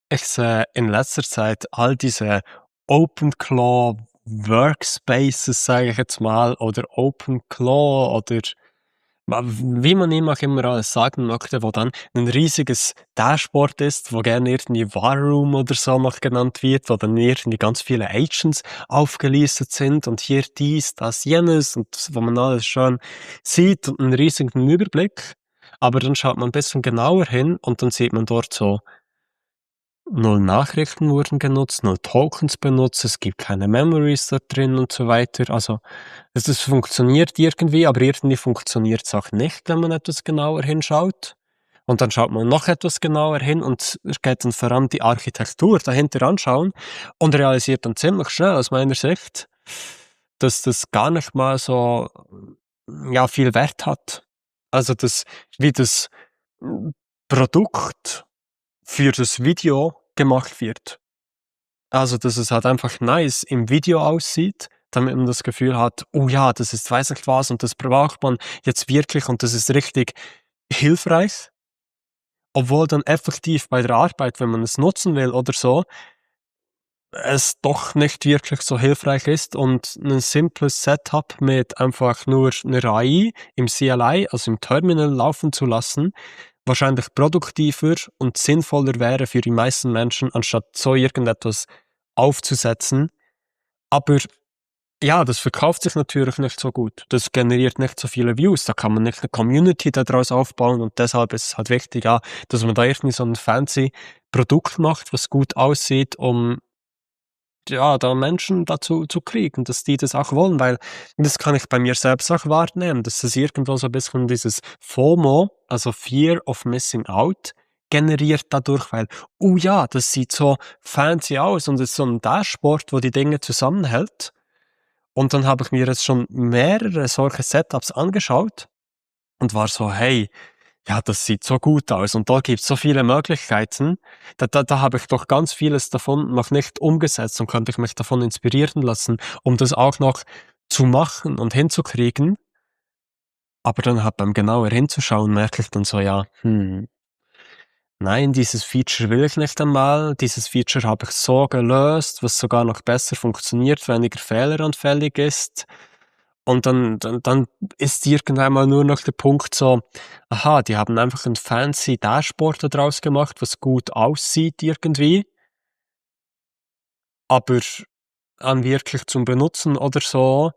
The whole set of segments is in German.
Ich sehe in letzter Zeit all diese OpenClaw Workspaces, sage ich jetzt mal, oder OpenClaw oder wie man ihm auch immer alles sagen möchte, wo dann ein riesiges Dashboard ist, wo gerne irgendwie War Room oder so noch genannt wird, wo dann irgendwie ganz viele Agents aufgelistet sind und hier dies, das, jenes und wo man alles schön sieht und einen riesigen Überblick. Aber dann schaut man ein bisschen genauer hin und dann sieht man dort so, null Nachrichten wurden genutzt, null Tokens benutzt, es gibt keine Memories da drin und so weiter. Also es funktioniert irgendwie, aber irgendwie funktioniert's auch nicht, wenn man etwas genauer hinschaut. Und dann schaut man noch etwas genauer hin und geht dann vor allem die Architektur dahinter anschauen und realisiert dann ziemlich schnell aus meiner Sicht, dass das gar nicht mal so, ja, viel Wert hat. Also wie das Produkt für das Video gemacht wird. Also, dass es halt einfach nice im Video aussieht, damit man das Gefühl hat: „Oh ja, das ist weiß nicht was und das braucht man jetzt wirklich und das ist richtig hilfreich.“ Obwohl dann effektiv bei der Arbeit, wenn man es nutzen will oder so, es doch nicht wirklich so hilfreich ist und 'nen simples Setup mit einfach nur 'ner AI im CLI, also im Terminal laufen zu lassen, wahrscheinlich produktiver und sinnvoller wäre für die meisten Menschen, anstatt so irgendetwas aufzusetzen. Aber ja, das verkauft sich natürlich nicht so gut. Das generiert nicht so viele Views. Da kann man nicht 'ne Community da draus aufbauen und deshalb ist es halt wichtig, ja, dass man da irgendwie so 'n fancy Produkt macht, was gut aussieht, um ja, da Menschen dazu zu kriegen, dass die das auch wollen, weil das kann ich bei mir selbst auch wahrnehmen, dass das irgendwo so ein bisschen dieses FOMO, also Fear of Missing Out, generiert dadurch, weil: „Oh ja, das sieht so fancy aus und es ist so ein Dashboard, wo die Dinge zusammenhält.“ Und dann habe ich mir jetzt schon mehrere solche Setups angeschaut und war so: „Hey, ja, das sieht so gut aus und da gibt's so viele Möglichkeiten. Da habe ich doch ganz vieles davon noch nicht umgesetzt und könnte ich mich davon inspirieren lassen, um das auch noch zu machen und hinzukriegen.“ Aber dann halt beim genauer hinzuschauen, merke ich dann so, ja, nein, dieses Feature will ich nicht einmal. Dieses Feature habe ich so gelöst, was sogar noch besser funktioniert, weniger fehleranfällig ist. Und dann ist irgendwann mal nur noch der Punkt so: Aha, die haben einfach 'n fancy Dashboard da draus gemacht, was gut aussieht irgendwie, aber an wirklich zum Benutzen oder so,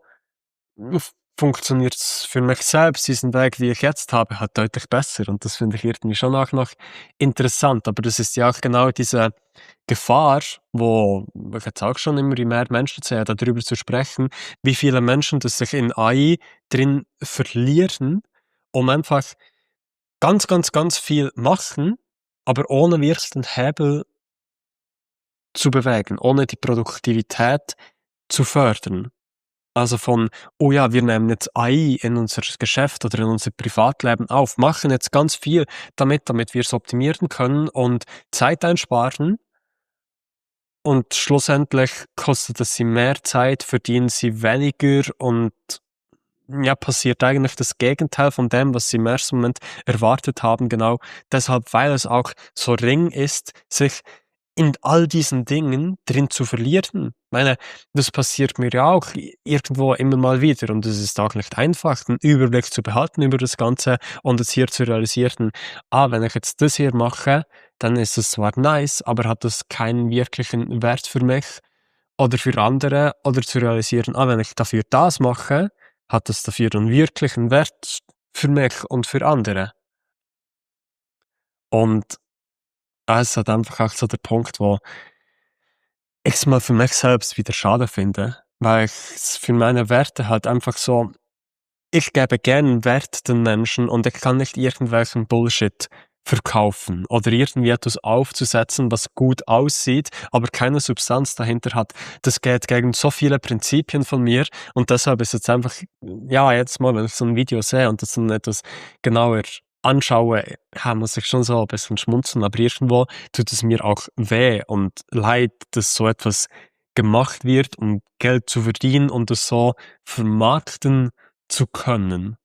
funktioniert's für mich selbst, diesen Weg, wie ich jetzt habe, halt deutlich besser und das finde ich irgendwie schon auch noch interessant. Aber das ist ja auch genau diese Gefahr, wo ich jetzt auch schon immer mehr Menschen sehe, da drüber zu sprechen, wie viele Menschen das sich in AI drin verlieren, um einfach ganz, ganz, ganz viel machen, aber ohne wirklich den Hebel zu bewegen, ohne die Produktivität zu fördern. Also von: „Oh ja, wir nehmen jetzt AI in unser Geschäft oder in unser Privatleben auf, machen jetzt ganz viel damit wir es optimieren können und Zeit einsparen und schlussendlich kostet es sie mehr Zeit, verdienen sie weniger und ja, passiert eigentlich das Gegenteil von dem, was sie im ersten Moment erwartet haben, genau deshalb, weil es auch so ring ist, sich in all diesen Dingen drin zu verlieren. Meine, das passiert mir ja auch irgendwo immer mal wieder und es ist auch nicht einfach, 'n Überblick zu behalten über das Ganze und jetzt hier zu realisieren: wenn ich jetzt das hier mache, dann ist es zwar nice, aber hat das keinen wirklichen Wert für mich oder für andere.“ Oder zu realisieren: wenn ich dafür das mache, hat das dafür dann wirklich 'n Wert für mich und für andere. Und es ist halt einfach auch so der Punkt, wo ich's mal für mich selbst wieder schade finde, weil ich's für meine Werte halt einfach so ich gebe gern Wert den Menschen und ich kann nicht irgendwelchen Bullshit verkaufen oder irgendwie etwas aufzusetzen, was gut aussieht, aber keine Substanz dahinter hat. Das geht gegen so viele Prinzipien von mir und deshalb ist jetzt einfach ja, jetzt mal, wenn ich so 'n Video sehe und das dann etwas genauer anschaue, ja, muss ich schon so 'n bisschen schmunzeln, aber irgendwo tut es mir auch weh und leid, dass so etwas gemacht wird, um Geld zu verdienen und das so vermarkten zu können.